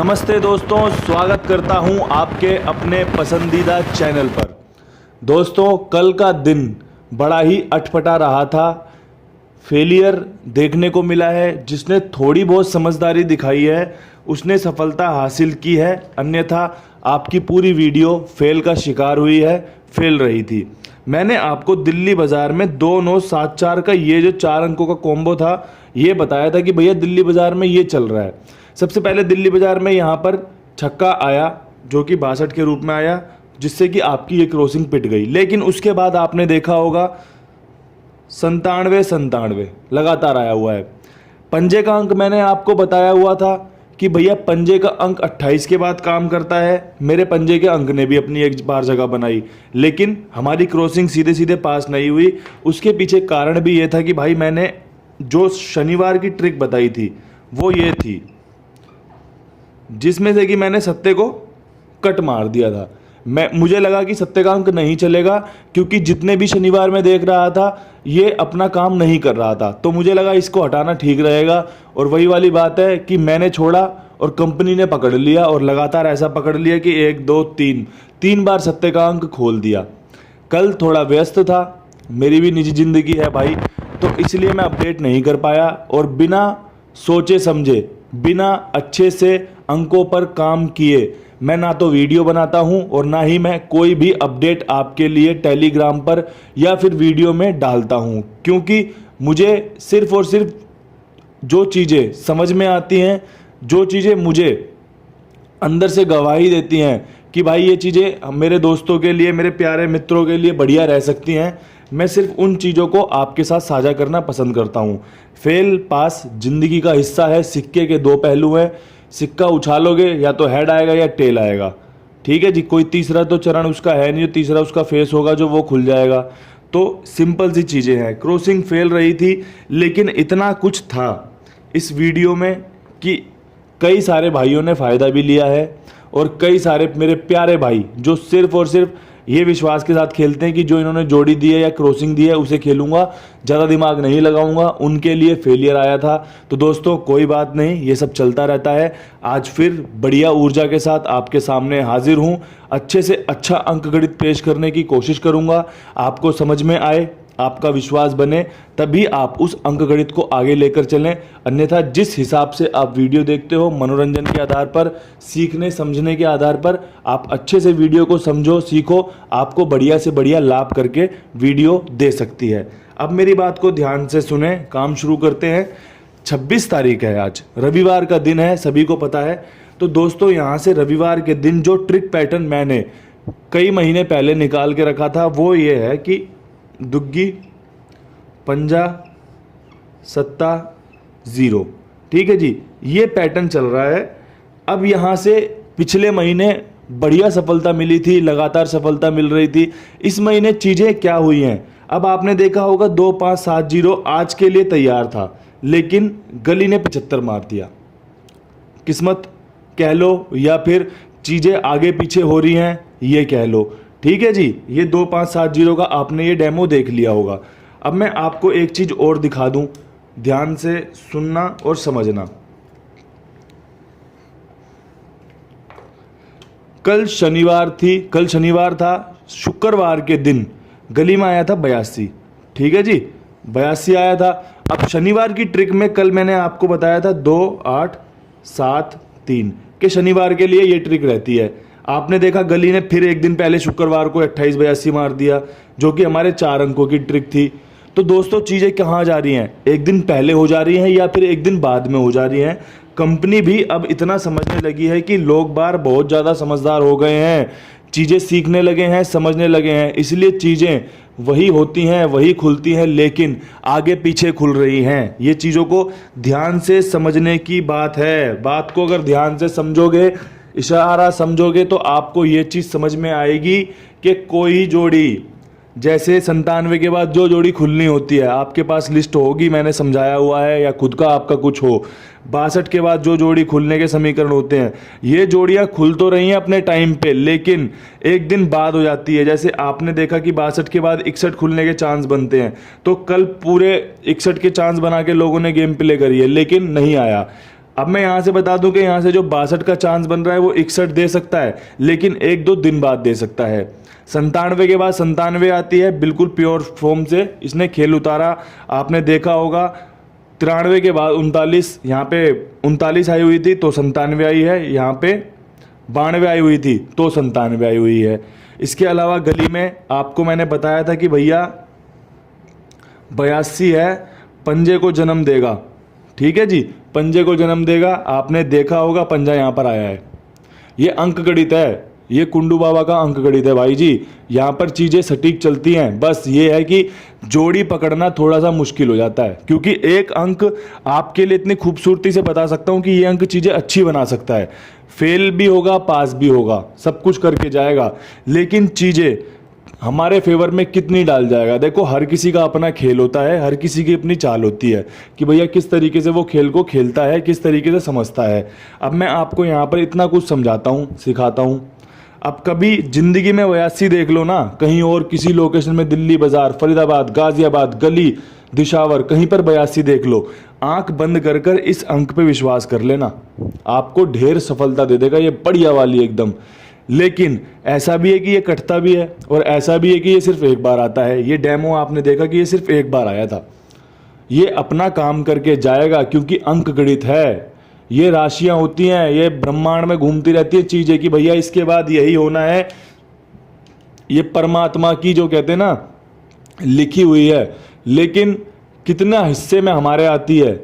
नमस्ते दोस्तों, स्वागत करता हूं आपके अपने पसंदीदा चैनल पर। दोस्तों, कल का दिन बड़ा ही अटपटा रहा था। फेलियर देखने को मिला है। जिसने थोड़ी बहुत समझदारी दिखाई है उसने सफलता हासिल की है, अन्यथा आपकी पूरी वीडियो फेल का शिकार हुई है, फेल रही थी। मैंने आपको दिल्ली बाज़ार में 2974 का ये जो 4 अंकों का कॉम्बो था ये बताया था कि भैया दिल्ली बाज़ार में ये चल रहा है। सबसे पहले दिल्ली बाज़ार में यहाँ पर छक्का आया जो कि 62 के रूप में आया, जिससे कि आपकी ये क्रॉसिंग पिट गई। लेकिन उसके बाद आपने देखा होगा 97 लगातार आया हुआ है। पंजे का अंक मैंने आपको बताया हुआ था कि भैया पंजे का अंक 28 के बाद काम करता है। मेरे पंजे के अंक ने भी अपनी एक बार जगह बनाई, लेकिन हमारी क्रॉसिंग सीधे सीधे पास नहीं हुई। उसके पीछे कारण भी ये था कि भाई मैंने जो शनिवार की ट्रिक बताई थी वो ये थी, जिसमें से कि मैंने सत्ते को कट मार दिया था। मुझे लगा कि सत्ते का अंक नहीं चलेगा, क्योंकि जितने भी शनिवार में देख रहा था ये अपना काम नहीं कर रहा था, तो मुझे लगा इसको हटाना ठीक रहेगा। और वही वाली बात है कि मैंने छोड़ा और कंपनी ने पकड़ लिया, और लगातार ऐसा पकड़ लिया कि 1 2 3 बार सत्ते का अंक खोल दिया। कल थोड़ा व्यस्त था, मेरी भी निजी ज़िंदगी है भाई, तो इसलिए मैं अपडेट नहीं कर पाया। और बिना सोचे समझे, बिना अच्छे से अंकों पर काम किए मैं ना तो वीडियो बनाता हूं और ना ही मैं कोई भी अपडेट आपके लिए टेलीग्राम पर या फिर वीडियो में डालता हूं, क्योंकि मुझे सिर्फ और सिर्फ जो चीज़ें समझ में आती हैं, जो चीज़ें मुझे अंदर से गवाही देती हैं कि भाई ये चीज़ें मेरे दोस्तों के लिए, मेरे प्यारे मित्रों के लिए बढ़िया रह सकती हैं, मैं सिर्फ उन चीज़ों को आपके साथ साझा करना पसंद करता हूँ। फेल पास ज़िंदगी का हिस्सा है, सिक्के के 2 पहलू हैं। सिक्का उछालोगे या तो हेड आएगा या टेल आएगा, ठीक है जी। कोई तीसरा तो चरण उसका है नहीं, तीसरा उसका फेस होगा जो वो खुल जाएगा। तो सिंपल सी चीज़ें हैं। क्रॉसिंग फेल रही थी, लेकिन इतना कुछ था इस वीडियो में कि कई सारे भाइयों ने फ़ायदा भी लिया है, और कई सारे मेरे प्यारे भाई जो सिर्फ और सिर्फ ये विश्वास के साथ खेलते हैं कि जो इन्होंने जोड़ी दी है या क्रॉसिंग दी है उसे खेलूंगा, ज़्यादा दिमाग नहीं लगाऊंगा, उनके लिए फेलियर आया था। तो दोस्तों कोई बात नहीं, ये सब चलता रहता है। आज फिर बढ़िया ऊर्जा के साथ आपके सामने हाजिर हूँ। अच्छे से अच्छा अंकगणित पेश करने की कोशिश करूँगा, आपको समझ में आए, आपका विश्वास बने, तभी आप उस अंकगणित को आगे लेकर चलें। अन्यथा जिस हिसाब से आप वीडियो देखते हो, मनोरंजन के आधार पर, सीखने समझने के आधार पर, आप अच्छे से वीडियो को समझो, सीखो, आपको बढ़िया से बढ़िया लाभ करके वीडियो दे सकती है। अब मेरी बात को ध्यान से सुने, काम शुरू करते हैं। 26 तारीख है, आज रविवार का दिन है, सभी को पता है। तो दोस्तों यहाँ से रविवार के दिन जो ट्रिक पैटर्न मैंने कई महीने पहले निकाल के रखा था वो ये है कि दुग्गी, पंजा, सत्ता, 0, ठीक है जी। ये पैटर्न चल रहा है। अब यहाँ से पिछले महीने बढ़िया सफलता मिली थी, लगातार सफलता मिल रही थी। इस महीने चीज़ें क्या हुई हैं, अब आपने देखा होगा 2 5 7 0 आज के लिए तैयार था, लेकिन गली ने 75 मार दिया। किस्मत कह लो या फिर चीज़ें आगे पीछे हो रही हैं ये कह लो, ठीक है जी। ये 2 5 7 0 का आपने ये डेमो देख लिया होगा। अब मैं आपको एक चीज़ और दिखा दूं, ध्यान से सुनना और समझना। कल शनिवार था, शुक्रवार के दिन गली में आया था 82, ठीक है जी, 82 आया था। अब शनिवार की ट्रिक में कल मैंने आपको बताया था 2 8 7 3 के शनिवार के लिए ये ट्रिक रहती है। आपने देखा गली ने फिर एक दिन पहले शुक्रवार को 28 82 मार दिया, जो कि हमारे 4 अंकों की ट्रिक थी। तो दोस्तों चीज़ें कहाँ जा रही हैं, एक दिन पहले हो जा रही हैं या फिर एक दिन बाद में हो जा रही हैं। कंपनी भी अब इतना समझने लगी है कि लोग बार बहुत ज़्यादा समझदार हो गए हैं, चीज़ें सीखने लगे हैं, समझने लगे हैं, इसलिए चीज़ें वही होती हैं, वही खुलती हैं, लेकिन आगे पीछे खुल रही हैं। ये चीज़ों को ध्यान से समझने की बात है। बात को अगर ध्यान से समझोगे, इशारा समझोगे, तो आपको ये चीज़ समझ में आएगी कि कोई जोड़ी, जैसे 97 के बाद जो जोड़ी खुलनी होती है, आपके पास लिस्ट होगी, मैंने समझाया हुआ है, या खुद का आपका कुछ हो। 62 के बाद जो जोड़ी खुलने के समीकरण होते हैं, ये जोड़ियां खुल तो रही हैं अपने टाइम पे, लेकिन एक दिन बाद हो जाती है। जैसे आपने देखा कि 62 के बाद 61 खुलने के चांस बनते हैं, तो कल पूरे 61 के चांस बना के लोगों ने गेम प्ले करी है, लेकिन नहीं आया। अब मैं यहाँ से बता दूं कि यहाँ से जो 62 का चांस बन रहा है वो 61 दे सकता है, लेकिन 1-2 दिन बाद दे सकता है। 97 के बाद 97 आती है, बिल्कुल प्योर फॉर्म से इसने खेल उतारा, आपने देखा होगा। 93 के बाद 39, यहाँ पे 39 आई हुई थी तो 97 आई है, यहाँ पे 92 आई हुई थी तो 97 आई हुई है। इसके अलावा गली में आपको मैंने बताया था कि भैया 82 है, पंजे को जन्म देगा, ठीक है जी, पंजे को जन्म देगा। आपने देखा होगा पंजा यहाँ पर आया है, ये अंक गणित है, ये कुंडू बाबा का अंक गणित है भाई जी। यहाँ पर चीज़ें सटीक चलती हैं, बस ये है कि जोड़ी पकड़ना थोड़ा सा मुश्किल हो जाता है, क्योंकि एक अंक आपके लिए इतनी खूबसूरती से बता सकता हूँ कि ये अंक चीज़ें अच्छी बना सकता है, फेल भी होगा पास भी होगा, सब कुछ करके जाएगा, लेकिन चीज़ें हमारे फेवर में कितनी डाल जाएगा। देखो हर किसी का अपना खेल होता है, हर किसी की अपनी चाल होती है कि भैया किस तरीके से वो खेल को खेलता है, किस तरीके से समझता है। अब मैं आपको यहाँ पर इतना कुछ समझाता हूँ, सिखाता हूँ। अब कभी ज़िंदगी में 82 देख लो ना, कहीं और किसी लोकेशन में, दिल्ली बाज़ार, फरीदाबाद, गाज़ियाबाद, गली, दिशावर, कहीं पर 82 देख लो, आंख बंद कर कर इस अंक पे विश्वास कर लेना, आपको ढेर सफलता दे देगा, ये बढ़िया वाली एकदम। लेकिन ऐसा भी है कि ये कटता भी है और ऐसा भी है कि ये सिर्फ एक बार आता है। ये डेमो आपने देखा कि ये सिर्फ एक बार आया था, ये अपना काम करके जाएगा, क्योंकि अंक गणित है, ये राशियां होती हैं, ये ब्रह्मांड में घूमती रहती है चीजें कि भैया इसके बाद यही होना है। ये परमात्मा की जो कहते हैं ना लिखी हुई है, लेकिन कितना हिस्से में हमारे आती है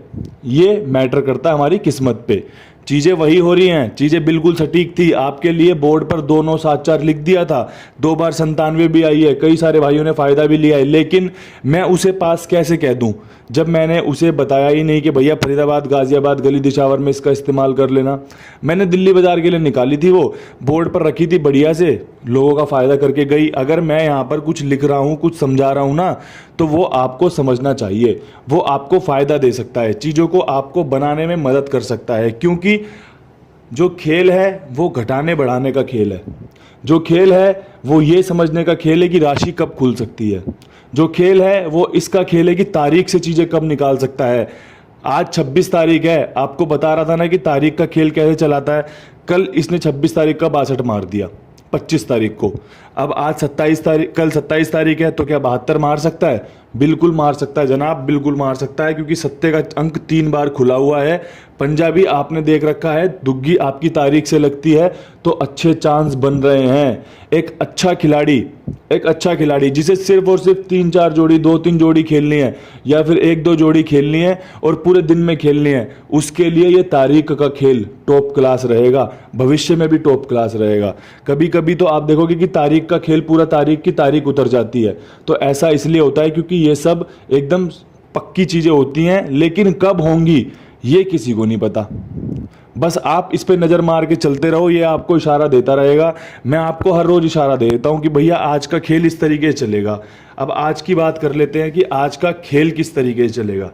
ये मैटर करता है हमारी किस्मत पे। चीज़ें वही हो रही हैं, चीज़ें बिल्कुल सटीक थी आपके लिए, बोर्ड पर 2974 लिख दिया था, 2 बार 97 भी आई है, कई सारे भाइयों ने फ़ायदा भी लिया है, लेकिन मैं उसे पास कैसे कह दूं जब मैंने उसे बताया ही नहीं कि भैया फरीदाबाद, गाज़ियाबाद, गली, दिशावर में इसका इस्तेमाल कर लेना। मैंने दिल्ली बाज़ार के लिए निकाली थी, वो बोर्ड पर रखी थी, बढ़िया से लोगों का फ़ायदा करके गई। अगर मैं यहाँ पर कुछ लिख रहा हूँ, कुछ समझा रहा हूँ ना, तो वो आपको समझना चाहिए, वो आपको फ़ायदा दे सकता है, चीज़ों को आपको बनाने में मदद कर सकता है। क्योंकि जो खेल है वो घटाने बढ़ाने का खेल है, जो खेल है वो ये समझने का खेल है कि राशि कब खुल सकती है, जो खेल है वो इसका खेल है कि तारीख से चीज़ें कब निकाल सकता है। आज 26 तारीख है, आपको बता रहा था ना कि तारीख का खेल कैसे चलाता है। कल इसने 26 तारीख का 62 मार दिया 25 तारीख को, अब आज 27 तारीख, कल 27 तारीख है, तो क्या 72 मार सकता है? बिल्कुल मार सकता है जनाब, बिल्कुल मार सकता है, क्योंकि सत्ते का अंक 3 बार खुला हुआ है। पंजाबी आपने देख रखा है, दुग्गी आपकी तारीख से लगती है, तो अच्छे चांस बन रहे हैं। एक अच्छा खिलाड़ी जिसे सिर्फ और सिर्फ 3-4 जोड़ी, 2-3 जोड़ी खेलनी है, या फिर 1-2 जोड़ी खेलनी है और पूरे दिन में खेलनी है, उसके लिए ये तारीख का खेल टॉप क्लास रहेगा, भविष्य में भी टॉप क्लास रहेगा। कभी कभी तो आप देखोगे कि तारीख का खेल पूरा तारीख की तारीख उतर जाती है, तो ऐसा इसलिए होता है क्योंकि ये सब एकदम पक्की चीज़ें होती हैं, लेकिन कब होंगी ये किसी को नहीं पता। बस आप इस पे नज़र मार के चलते रहो, ये आपको इशारा देता रहेगा। मैं आपको हर रोज़ इशारा दे देता हूँ कि भैया आज का खेल इस तरीके से चलेगा। अब आज की बात कर लेते हैं कि आज का खेल किस तरीके से चलेगा,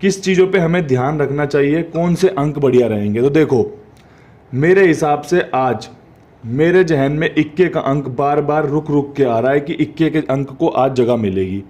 किस चीज़ों पे हमें ध्यान रखना चाहिए, कौन से अंक बढ़िया रहेंगे। तो देखो मेरे हिसाब से आज मेरे जहन में इक्के का अंक बार बार रुक रुक के आ रहा है कि इक्के के अंक को आज जगह मिलेगी।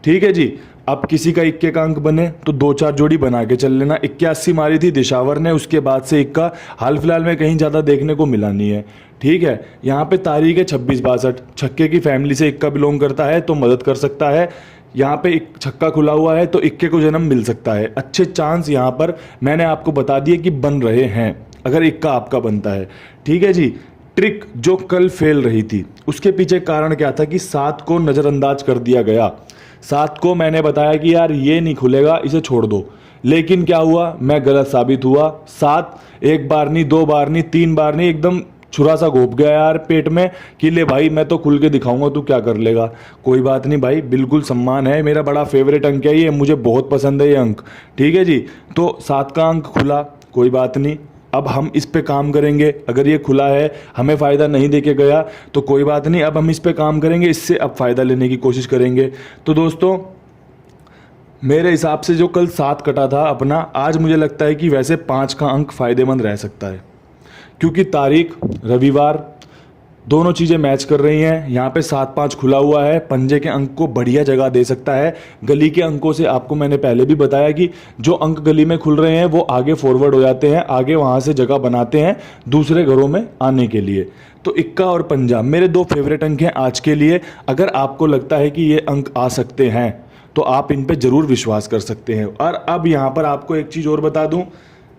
ठीक है जी, अब किसी का इक्के का अंक बने तो 2-4 जोड़ी बना के चल लेना। 81 मारी थी दिशावर ने, उसके बाद से इक्का हाल फिलहाल में कहीं ज़्यादा देखने को मिला नहीं है। ठीक है, यहाँ पे तारीख है 26-62, छक्के की फैमिली से इक्का बिलोंग करता है तो मदद कर सकता है। यहाँ पे एक छक्का खुला हुआ है तो इक्के को जन्म मिल सकता है। अच्छे चांस यहाँ पर मैंने आपको बता दिए कि बन रहे हैं अगर इक्का आपका बनता है। ठीक है जी, ट्रिक जो कल फेल रही थी उसके पीछे कारण क्या था कि 7 को नज़रअंदाज कर दिया गया। 7 को मैंने बताया कि यार ये नहीं खुलेगा, इसे छोड़ दो, लेकिन क्या हुआ, मैं गलत साबित हुआ। 7 एक बार नहीं, 2 बार नहीं, 3 बार नहीं, एकदम छुरा सा घोप गया यार पेट में कि ले भाई मैं तो खुल के दिखाऊंगा, तू क्या कर लेगा। कोई बात नहीं भाई, बिल्कुल सम्मान है, मेरा बड़ा फेवरेट अंक है ये, मुझे बहुत पसंद है ये अंक। ठीक है जी, तो 7 का अंक खुला, कोई बात नहीं, अब हम इस पे काम करेंगे। अगर ये खुला है, हमें फ़ायदा नहीं देके गया तो कोई बात नहीं, अब हम इस पे काम करेंगे, इससे अब फ़ायदा लेने की कोशिश करेंगे। तो दोस्तों मेरे हिसाब से जो कल 7 कटा था अपना, आज मुझे लगता है कि वैसे 5 का अंक फ़ायदेमंद रह सकता है, क्योंकि तारीख रविवार, दोनों चीज़ें मैच कर रही हैं। यहाँ पे 7-5 खुला हुआ है, पंजे के अंक को बढ़िया जगह दे सकता है। गली के अंकों से आपको मैंने पहले भी बताया कि जो अंक गली में खुल रहे हैं वो आगे फॉरवर्ड हो जाते हैं, आगे वहाँ से जगह बनाते हैं दूसरे घरों में आने के लिए। तो इक्का और पंजा मेरे 2 फेवरेट अंक हैं आज के लिए। अगर आपको लगता है कि ये अंक आ सकते हैं तो आप इन पे ज़रूर विश्वास कर सकते हैं। और अब यहाँ पर आपको एक चीज़ और बता दूँ,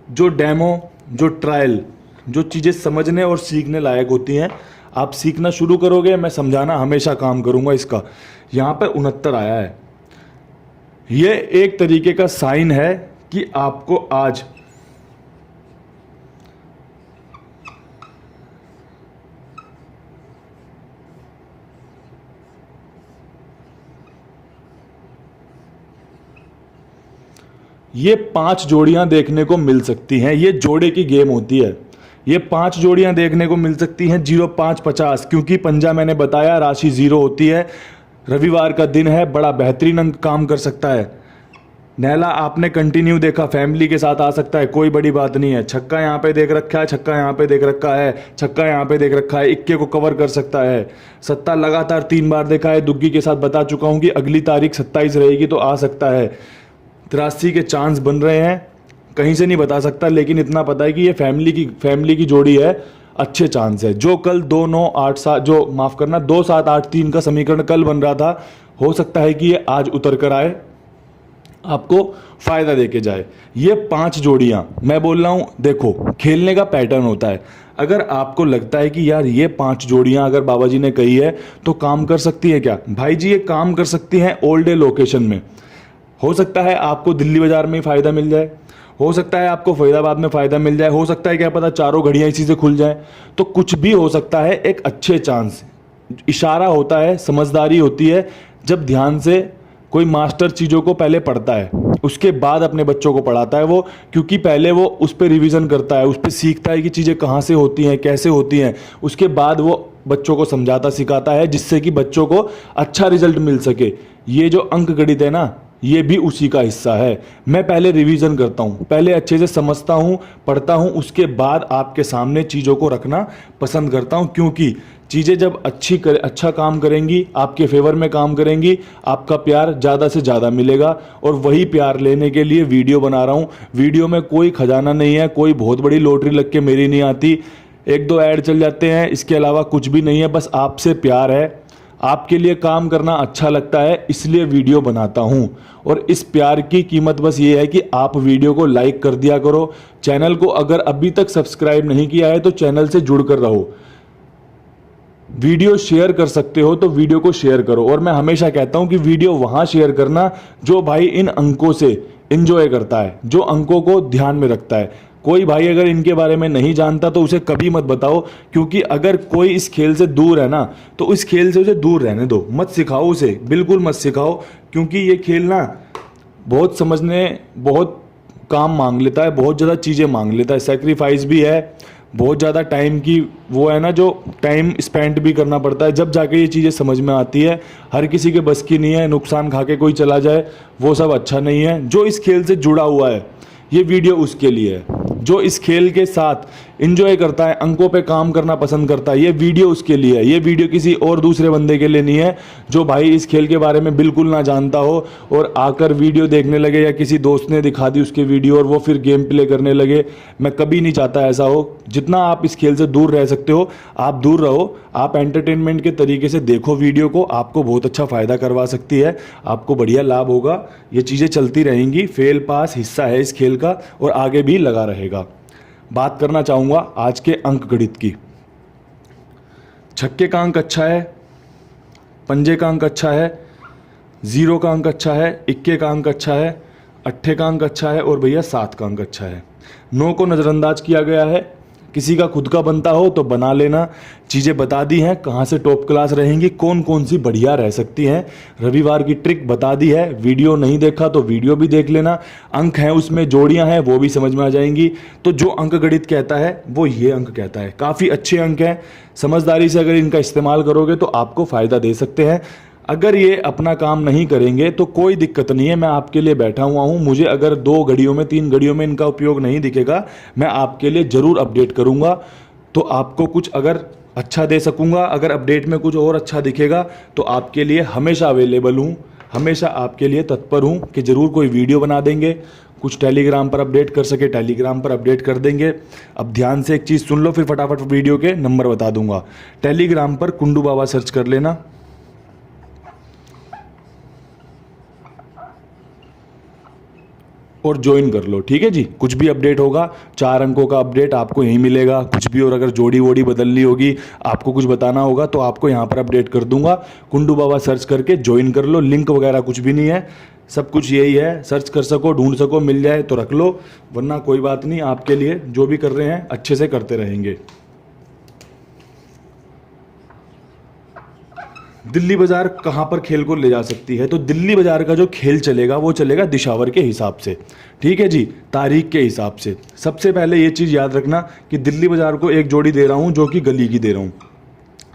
जो डेमो, जो ट्रायल, जो चीज़ें समझने और सीखने लायक होती हैं, आप सीखना शुरू करोगे, मैं समझाना हमेशा काम करूंगा इसका। यहाँ पर 69 आया है, ये एक तरीके का साइन है कि आपको आज ये 5 जोड़ियां देखने को मिल सकती हैं। ये जोड़े की गेम होती है, ये 5 जोड़ियां देखने को मिल सकती हैं। 0-5-50, क्योंकि पंजा मैंने बताया राशि 0 होती है। रविवार का दिन है, बड़ा बेहतरीन अंक काम कर सकता है। नैला आपने कंटिन्यू देखा, फैमिली के साथ आ सकता है, कोई बड़ी बात नहीं है। छक्का यहाँ पे देख रखा है, छक्का यहाँ पे देख रखा है, छक्का यहाँ पे देख रखा है, इक्के को कवर कर सकता है। सत्ता लगातार 3 बार देखा है, दुग्गी के साथ बता चुका हूँ कि अगली तारीख 27 रहेगी तो आ सकता है। 83 के चांस बन रहे हैं, कहीं से नहीं बता सकता, लेकिन इतना पता है कि ये फैमिली की जोड़ी है, अच्छे चांस है। जो कल 2-9-8-7 जो माफ करना 2-7-8-3 का समीकरण कल बन रहा था, हो सकता है कि ये आज उतर कर आए, आपको फायदा देके जाए। ये 5 जोड़ियां मैं बोल रहा हूं, देखो खेलने का पैटर्न होता है। अगर आपको लगता है कि यार ये 5 जोड़ियां अगर बाबा जी ने कही है तो काम कर सकती है क्या, भाई जी ये काम कर सकती हैं ओल्ड डे लोकेशन में। हो सकता है आपको दिल्ली बाजार में ही फायदा मिल जाए, हो सकता है आपको फरीदाबाद में फ़ायदा मिल जाए, हो सकता है क्या पता चारों घड़ियाँ इसी से खुल जाए, तो कुछ भी हो सकता है। एक अच्छे चांस, इशारा होता है, समझदारी होती है। जब ध्यान से कोई मास्टर चीज़ों को पहले पढ़ता है, उसके बाद अपने बच्चों को पढ़ाता है वो, क्योंकि पहले वो उस पर रिवीजन करता है, उस पर सीखता है कि चीज़ें कहाँ से होती हैं, कैसे होती हैं, उसके बाद वो बच्चों को समझाता सिखाता है, जिससे कि बच्चों को अच्छा रिजल्ट मिल सके। ये जो अंक गणित है ना, ये भी उसी का हिस्सा है। मैं पहले रिवीजन करता हूँ, पहले अच्छे से समझता हूँ, पढ़ता हूँ, उसके बाद आपके सामने चीज़ों को रखना पसंद करता हूँ, क्योंकि चीज़ें जब अच्छा काम करेंगी, आपके फेवर में काम करेंगी, आपका प्यार ज़्यादा से ज़्यादा मिलेगा। और वही प्यार लेने के लिए वीडियो बना रहा हूँ। वीडियो में कोई खजाना नहीं है, कोई बहुत बड़ी लॉटरी लग के मेरी नहीं आती, 1-2 ऐड चल जाते हैं, इसके अलावा कुछ भी नहीं है। बस आपसे प्यार है, आपके लिए काम करना अच्छा लगता है, इसलिए वीडियो बनाता हूं। और इस प्यार की कीमत बस ये है कि आप वीडियो को लाइक कर दिया करो। चैनल को अगर अभी तक सब्सक्राइब नहीं किया है तो चैनल से जुड़ कर रहो। वीडियो शेयर कर सकते हो तो वीडियो को शेयर करो। और मैं हमेशा कहता हूं कि वीडियो वहां शेयर करना जो भाई इन अंकों से एंजॉय करता है, जो अंकों को ध्यान में रखता है। कोई भाई अगर इनके बारे में नहीं जानता तो उसे कभी मत बताओ, क्योंकि अगर कोई इस खेल से दूर है ना तो इस खेल से उसे दूर रहने दो, मत सिखाओ उसे, बिल्कुल मत सिखाओ। क्योंकि ये खेल ना बहुत समझने, बहुत काम मांग लेता है, बहुत ज़्यादा चीज़ें मांग लेता है, सेक्रीफाइस भी है, बहुत ज़्यादा टाइम की वो है ना, जो टाइम स्पेंड भी करना पड़ता है, जब जाके ये चीज़ें समझ में आती है। हर किसी के बस की नहीं है, नुकसान खा के कोई चला जाए वो सब अच्छा नहीं है। जो इस खेल से जुड़ा हुआ है ये वीडियो उसके लिए है, जो इस खेल के साथ एंजॉय करता है, अंकों पे काम करना पसंद करता है, ये वीडियो उसके लिए है। ये वीडियो किसी और दूसरे बंदे के लिए नहीं है जो भाई इस खेल के बारे में बिल्कुल ना जानता हो और आकर वीडियो देखने लगे, या किसी दोस्त ने दिखा दी उसके वीडियो और वो फिर गेम प्ले करने लगे। मैं कभी नहीं चाहता ऐसा हो। जितना आप इस खेल से दूर रह सकते हो आप दूर रहो। आप एंटरटेनमेंट के तरीके से देखो वीडियो को, आपको बहुत अच्छा फ़ायदा करवा सकती है, आपको बढ़िया लाभ होगा। ये चीज़ें चलती रहेंगी, फेल पास हिस्सा है इस खेल का और आगे भी लगा रहेगा। बात करना चाहूँगा आज के अंक गणित की। छक्के का अंक अच्छा है, पंजे का अंक अच्छा है, 0 का अंक अच्छा है, इक्के का अंक अच्छा है, अट्ठे का अंक अच्छा है और भैया 7 का अंक अच्छा है। 9 को नज़रअंदाज किया गया है। किसी का खुद का बनता हो तो बना लेना। चीज़ें बता दी हैं कहाँ से टॉप क्लास रहेंगी, कौन कौन सी बढ़िया रह सकती हैं। रविवार की ट्रिक बता दी है। वीडियो नहीं देखा तो वीडियो भी देख लेना। अंक हैं उसमें, जोड़ियां हैं, वो भी समझ में आ जाएंगी। तो जो अंक गणित कहता है वो ये अंक कहता है। काफ़ी अच्छे अंक हैं, समझदारी से अगर इनका इस्तेमाल करोगे तो आपको फ़ायदा दे सकते हैं। अगर ये अपना काम नहीं करेंगे तो कोई दिक्कत नहीं है, मैं आपके लिए बैठा हुआ हूँ। मुझे अगर 2 घड़ियों में 3 घड़ियों में इनका उपयोग नहीं दिखेगा, मैं आपके लिए ज़रूर अपडेट करूँगा। तो आपको कुछ अगर अच्छा दे सकूंगा। अगर अपडेट में कुछ और अच्छा दिखेगा तो आपके लिए हमेशा अवेलेबल हूँ, हमेशा आपके लिए तत्पर हूँ कि ज़रूर कोई वीडियो बना देंगे। कुछ टेलीग्राम पर अपडेट कर सके टेलीग्राम पर अपडेट कर देंगे। अब ध्यान से एक चीज़ सुन लो, फिर फटाफट वीडियो के नंबर बता दूंगा। टेलीग्राम पर कुंडू बाबा सर्च कर लेना और ज्वाइन कर लो, ठीक है जी। कुछ भी अपडेट होगा 4 अंकों का अपडेट आपको यहीं मिलेगा। कुछ भी और अगर जोड़ी वोड़ी बदलनी होगी, आपको कुछ बताना होगा तो आपको यहाँ पर अपडेट कर दूंगा। कुंडू बाबा सर्च करके ज्वाइन कर लो। लिंक वगैरह कुछ भी नहीं है, सब कुछ यही है। सर्च कर सको, ढूंढ सको, मिल जाए तो रख लो, वरना कोई बात नहीं। आपके लिए जो भी कर रहे हैं अच्छे से करते रहेंगे। दिल्ली बाजार कहाँ पर खेल को ले जा सकती है? तो दिल्ली बाजार का जो खेल चलेगा वो चलेगा दिशावर के हिसाब से, ठीक है जी, तारीख के हिसाब से। सबसे पहले ये चीज़ याद रखना कि दिल्ली बाजार को एक जोड़ी दे रहा हूँ जो कि गली की दे रहा हूँ।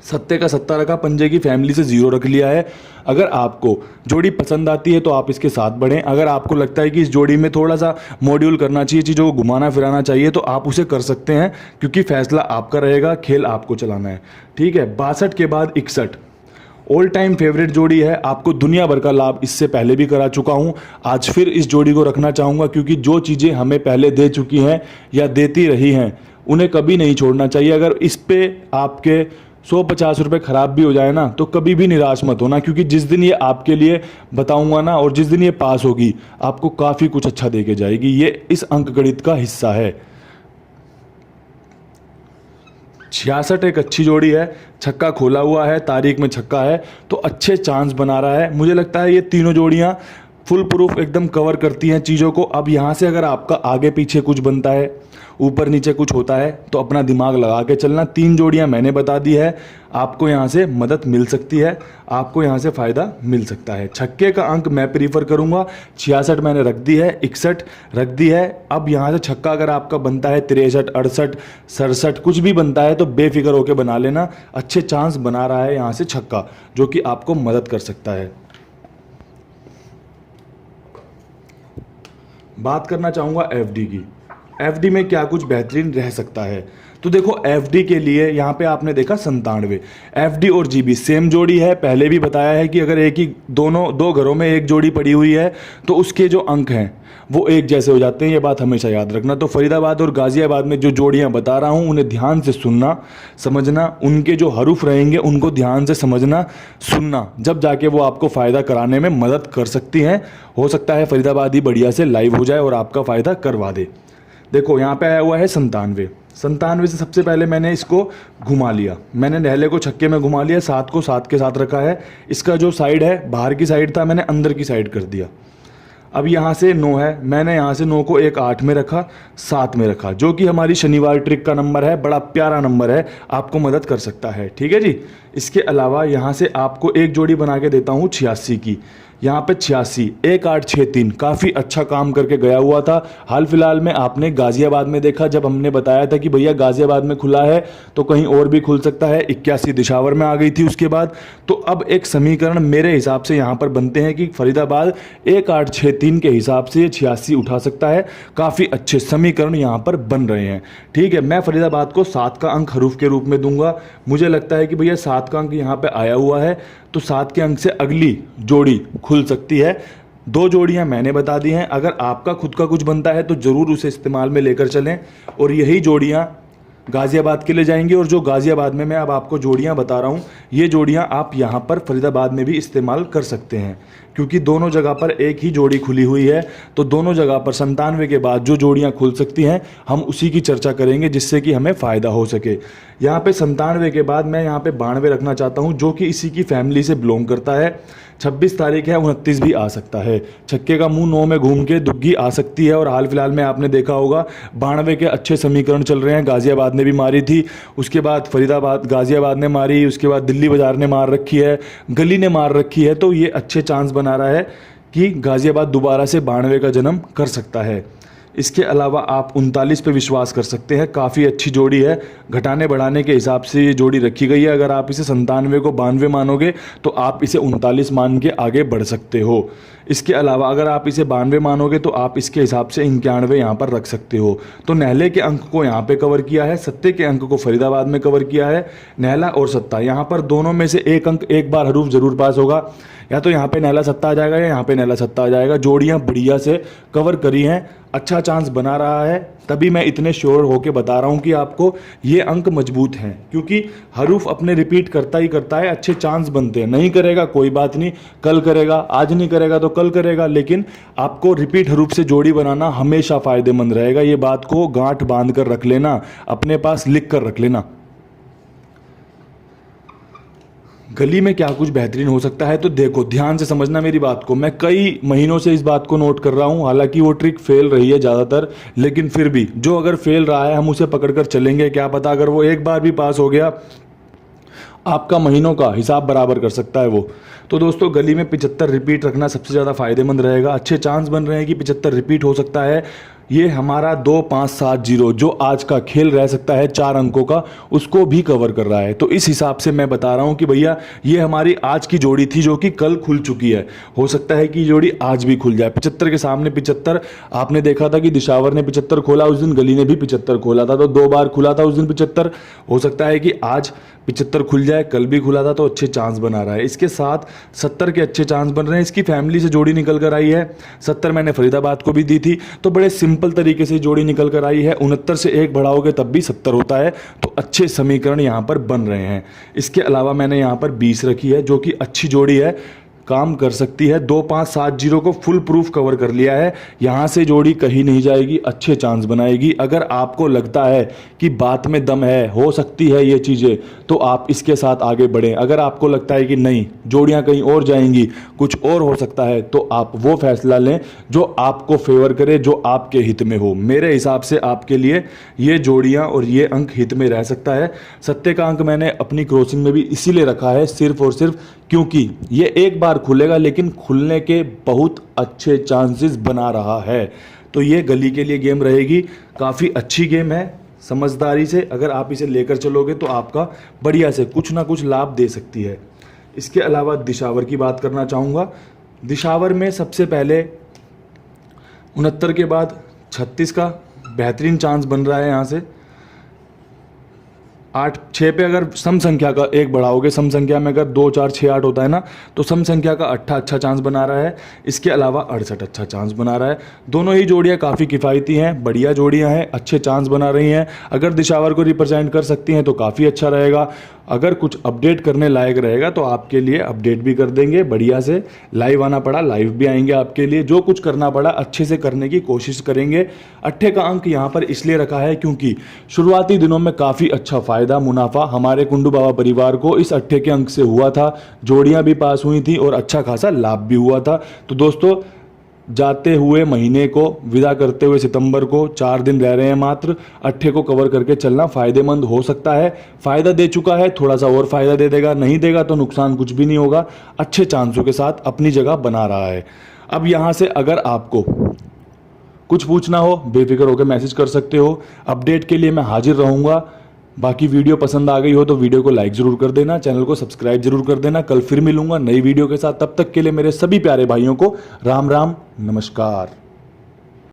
सत्ते का सत्ता रखा, पंजे की फैमिली से 0 रख लिया है। अगर आपको जोड़ी पसंद आती है तो आप इसके साथ बढ़ें। अगर आपको लगता है कि इस जोड़ी में थोड़ा सा मॉड्यूल करना चाहिए, चीज़ों को घुमाना फिराना चाहिए, तो आप उसे कर सकते हैं, क्योंकि फैसला आपका रहेगा, खेल आपको चलाना है, ठीक है। 62 के बाद 61 ऑल टाइम फेवरेट जोड़ी है। आपको दुनिया भर का लाभ इससे पहले भी करा चुका हूं, आज फिर इस जोड़ी को रखना चाहूँगा, क्योंकि जो चीज़ें हमें पहले दे चुकी हैं या देती रही हैं उन्हें कभी नहीं छोड़ना चाहिए। अगर इस पे आपके 150 रुपये खराब भी हो जाए ना तो कभी भी निराश मत होना, क्योंकि जिस दिन ये आपके लिए बताऊंगा ना और जिस दिन ये पास होगी आपको काफ़ी कुछ अच्छा दे के जाएगी। ये इस अंक गणित का हिस्सा है। 66 एक अच्छी जोड़ी है, छक्का खोला हुआ है, तारीख में छक्का है तो अच्छे चांस बना रहा है। मुझे लगता है ये तीनों जोड़ियां फुल प्रूफ एकदम कवर करती हैं चीज़ों को। अब यहाँ से अगर आपका आगे पीछे कुछ बनता है, ऊपर नीचे कुछ होता है, तो अपना दिमाग लगा के चलना। 3 जोड़ियां मैंने बता दी है, आपको यहाँ से मदद मिल सकती है, आपको यहाँ से फ़ायदा मिल सकता है। छक्के का अंक मैं प्रीफर करूँगा, 66 मैंने रख दी है, 61 रख दी है। अब यहाँ से छक्का अगर आपका बनता है 63, 68, 67 कुछ भी बनता है तो बेफिक्र होकर बना लेना। अच्छे चांस बना रहा है यहाँ से छक्का, जो कि आपको मदद कर सकता है। बात करना चाहूँगा एफडी की। एफडी में क्या कुछ बेहतरीन रह सकता है? तो देखो एफडी के लिए यहाँ पे आपने देखा 97। एफडी और जीबी सेम जोड़ी है। पहले भी बताया है कि अगर एक ही दो घरों में एक जोड़ी पड़ी हुई है तो उसके जो अंक हैं वो एक जैसे हो जाते हैं। ये बात हमेशा याद रखना। तो फरीदाबाद और गाजियाबाद में जो जोड़ियाँ बता रहा हूँ उन्हें ध्यान से सुनना समझना, उनके जो हरूफ रहेंगे उनको ध्यान से समझना सुनना, जब जाके वो आपको फ़ायदा कराने में मदद कर सकती हैं। हो सकता है फरीदाबाद ही बढ़िया से लाइव हो जाए और आपका फ़ायदा करवा दे। देखो यहाँ पे आया हुआ है 97 से सबसे पहले मैंने इसको घुमा लिया, मैंने नहले को छक्के में घुमा लिया, 7 को 7 के साथ रखा है। इसका जो साइड है बाहर की साइड था, मैंने अंदर की साइड कर दिया। अब यहाँ से 9 है, मैंने यहाँ से 9 को एक 8 में रखा, 7 में रखा, जो कि हमारी शनिवार ट्रिक का नंबर है। बड़ा प्यारा नंबर है, आपको मदद कर सकता है, ठीक है जी। इसके अलावा यहाँ से आपको एक जोड़ी बना के देता हूँ 86 की। यहाँ पे 86 1 8 6 3 काफ़ी अच्छा काम करके गया हुआ था। हाल फिलहाल में आपने गाजियाबाद में देखा, जब हमने बताया था कि भैया गाजियाबाद में खुला है तो कहीं और भी खुल सकता है, 81 दिशावर में आ गई थी उसके बाद। तो अब एक समीकरण मेरे हिसाब से यहाँ पर बनते हैं कि फरीदाबाद 1 8 6 3 के हिसाब से 86 उठा सकता है। काफ़ी अच्छे समीकरण यहाँ पर बन रहे हैं, ठीक है। मैं फरीदाबाद को 7 का अंक हरूफ के रूप में दूंगा। मुझे लगता है कि भैया 7 का अंक यहाँ पर आया हुआ है तो 7 के अंक से अगली जोड़ी खुल सकती है। 2 जोड़ियां मैंने बता दी हैं। अगर आपका खुद का कुछ बनता है तो ज़रूर उसे इस्तेमाल में लेकर चलें, और यही जोड़ियां गाज़ियाबाद के लिए जाएंगी। और जो गाज़ियाबाद में मैं अब आपको जोड़ियां बता रहा हूं, ये जोड़ियां आप यहां पर फरीदाबाद में भी इस्तेमाल कर सकते हैं, क्योंकि दोनों जगह पर एक ही जोड़ी खुली हुई है। तो दोनों जगह पर 97 के बाद जो जोड़ियां खुल सकती हैं हम उसी की चर्चा करेंगे, जिससे कि हमें फ़ायदा हो सके। यहाँ पे 97 के बाद मैं यहाँ पे 92 रखना चाहता हूँ, जो कि इसी की फैमिली से बिलोंग करता है। 26 तारीख है, 29 भी आ सकता है। छक्के का मुंह 9 में घूम के दुग्गी आ सकती है। और हाल फिलहाल में आपने देखा होगा 92 के अच्छे समीकरण चल रहे हैं। गाज़ियाबाद ने भी मारी थी, उसके बाद फरीदाबाद गाज़ियाबाद ने मारी, उसके बाद दिल्ली बाजार ने मार रखी है, गली ने मार रखी है। तो ये अच्छे चांस बना रहा है कि गाज़ियाबाद दोबारा से 92 का जन्म कर सकता है। इसके अलावा आप 39 पे विश्वास कर सकते हैं, काफ़ी अच्छी जोड़ी है। घटाने बढ़ाने के हिसाब से ये जोड़ी रखी गई है। अगर आप इसे 97 को 92 मानोगे तो आप इसे 39 मान के आगे बढ़ सकते हो। इसके अलावा अगर आप इसे 92 मानोगे तो आप इसके हिसाब से 91 यहाँ पर रख सकते हो। तो नहले के अंक को यहाँ पे कवर किया है, सत्ते के अंक को फरीदाबाद में कवर किया है। नहला और सत्ता यहाँ पर दोनों में से एक अंक एक बार हरूफ जरूर पास होगा, या तो यहाँ पे नहला सत्ता आ जाएगा या यहाँ पे नहला सत्ता आ जाएगा। जोड़ियाँ बढ़िया से कवर करी हैं, अच्छा चांस बना रहा है। तभी मैं इतने श्योर होके बता रहा हूँ कि आपको ये अंक मजबूत हैं, क्योंकि हरूफ अपने रिपीट करता ही करता है, अच्छे चांस बनते हैं। नहीं करेगा कोई बात नहीं, कल करेगा, आज नहीं करेगा तो कल करेगा, लेकिन आपको रिपीट हरूफ से जोड़ी बनाना हमेशा फ़ायदेमंद रहेगा। ये बात को गांठ बांध कर रख लेना, अपने पास लिख कर रख लेना। गली में क्या कुछ बेहतरीन हो सकता है, तो देखो ध्यान से समझना मेरी बात को। मैं कई महीनों से इस बात को नोट कर रहा हूँ, हालांकि वो ट्रिक फेल रही है ज़्यादातर, लेकिन फिर भी जो अगर फेल रहा है हम उसे पकड़कर चलेंगे। क्या पता अगर वो एक बार भी पास हो गया, आपका महीनों का हिसाब बराबर कर सकता है वो। तो दोस्तों गली में 75 रिपीट रखना सबसे ज़्यादा फायदेमंद रहेगा। अच्छे चांस बन रहे हैं कि 75 रिपीट हो सकता है। ये हमारा 2570 जो आज का खेल रह सकता है 4 अंकों का, उसको भी कवर कर रहा है। तो इस हिसाब से मैं बता रहा हूँ कि भैया ये हमारी आज की जोड़ी थी जो कि कल खुल चुकी है। हो सकता है कि जोड़ी आज भी खुल जाए। 75 के सामने 75 आपने देखा था कि दिशावर ने 75 खोला उस दिन, गली ने भी 75 खोला था, तो 2 बार खुला था उस दिन 75। हो सकता है कि आज 75 खुल जाए, कल भी खुला था, तो अच्छे चांस बना रहा है। इसके साथ 70 के अच्छे चांस बन रहे हैं। इसकी फैमिली से जोड़ी निकल कर आई है। 70 मैंने फरीदाबाद को भी दी थी, तो बड़े सिंपल तरीके से जोड़ी निकल कर आई है। 69 से 1 बढ़ाओगे तब भी 70 होता है, तो अच्छे समीकरण यहाँ पर बन रहे हैं। इसके अलावा मैंने यहाँ पर 20 रखी है, जो कि अच्छी जोड़ी है, काम कर सकती है। 2570 को फुल प्रूफ कवर कर लिया है। यहाँ से जोड़ी कहीं नहीं जाएगी, अच्छे चांस बनाएगी। अगर आपको लगता है कि बात में दम है, हो सकती है ये चीज़ें, तो आप इसके साथ आगे बढ़ें। अगर आपको लगता है कि नहीं जोड़ियाँ कहीं और जाएंगी, कुछ और हो सकता है, तो आप वो फैसला लें जो आपको फेवर करे, जो आपके हित में हो। मेरे हिसाब से आपके लिए ये जोड़ियाँ और ये अंक हित में रह सकता है। सत्ते का अंक मैंने अपनी क्रॉसिंग में भी इसीलिए रखा है, सिर्फ और सिर्फ क्योंकि ये एक बार खुलेगा, लेकिन खुलने के बहुत अच्छे चांसेस बना रहा है। तो ये गली के लिए गेम रहेगी, काफ़ी अच्छी गेम है। समझदारी से अगर आप इसे लेकर चलोगे तो आपका बढ़िया से कुछ ना कुछ लाभ दे सकती है। इसके अलावा दिशावर की बात करना चाहूँगा। दिशावर में सबसे पहले 69 के बाद 36 का बेहतरीन चांस बन रहा है। यहाँ से 8-6 पे अगर सम संख्या का 1 बढ़ाओगे, सम संख्या में अगर 2 4 6 8 होता है ना, तो सम संख्या का 8 अच्छा चांस बना रहा है। इसके अलावा 68 अच्छा चांस बना रहा है। दोनों ही जोड़ियां काफ़ी किफ़ायती हैं, बढ़िया जोड़ियां हैं, अच्छे चांस बना रही हैं। अगर दिशावर को रिप्रेजेंट कर सकती हैं तो काफ़ी अच्छा रहेगा। अगर कुछ अपडेट करने लायक रहेगा तो आपके लिए अपडेट भी कर देंगे बढ़िया से। लाइव आना पड़ा, लाइव भी आएंगे आपके लिए। जो कुछ करना पड़ा अच्छे से करने की कोशिश करेंगे। 8 का अंक यहाँ पर इसलिए रखा है क्योंकि शुरुआती दिनों में काफ़ी अच्छा फायदा मुनाफा हमारे कुंडू बाबा परिवार को इस 8 के अंक से हुआ था। जोड़ियाँ भी पास हुई थी और अच्छा खासा लाभ भी हुआ था। तो दोस्तों जाते हुए महीने को विदा करते हुए सितंबर को 4 दिन रह रहे हैं मात्र, 8 को कवर करके चलना फायदेमंद हो सकता है। फायदा दे चुका है, थोड़ा सा और फायदा दे देगा, नहीं देगा तो नुकसान कुछ भी नहीं होगा। अच्छे चांसों के साथ अपनी जगह बना रहा है। अब यहाँ से अगर आपको कुछ पूछना हो बेफिक्र होकर मैसेज कर सकते हो। अपडेट के लिए मैं हाजिर रहूँगा। बाकी वीडियो पसंद आ गई हो तो वीडियो को लाइक जरूर कर देना, चैनल को सब्सक्राइब जरूर कर देना। कल फिर मिलूंगा नई वीडियो के साथ। तब तक के लिए मेरे सभी प्यारे भाइयों को राम राम, नमस्कार।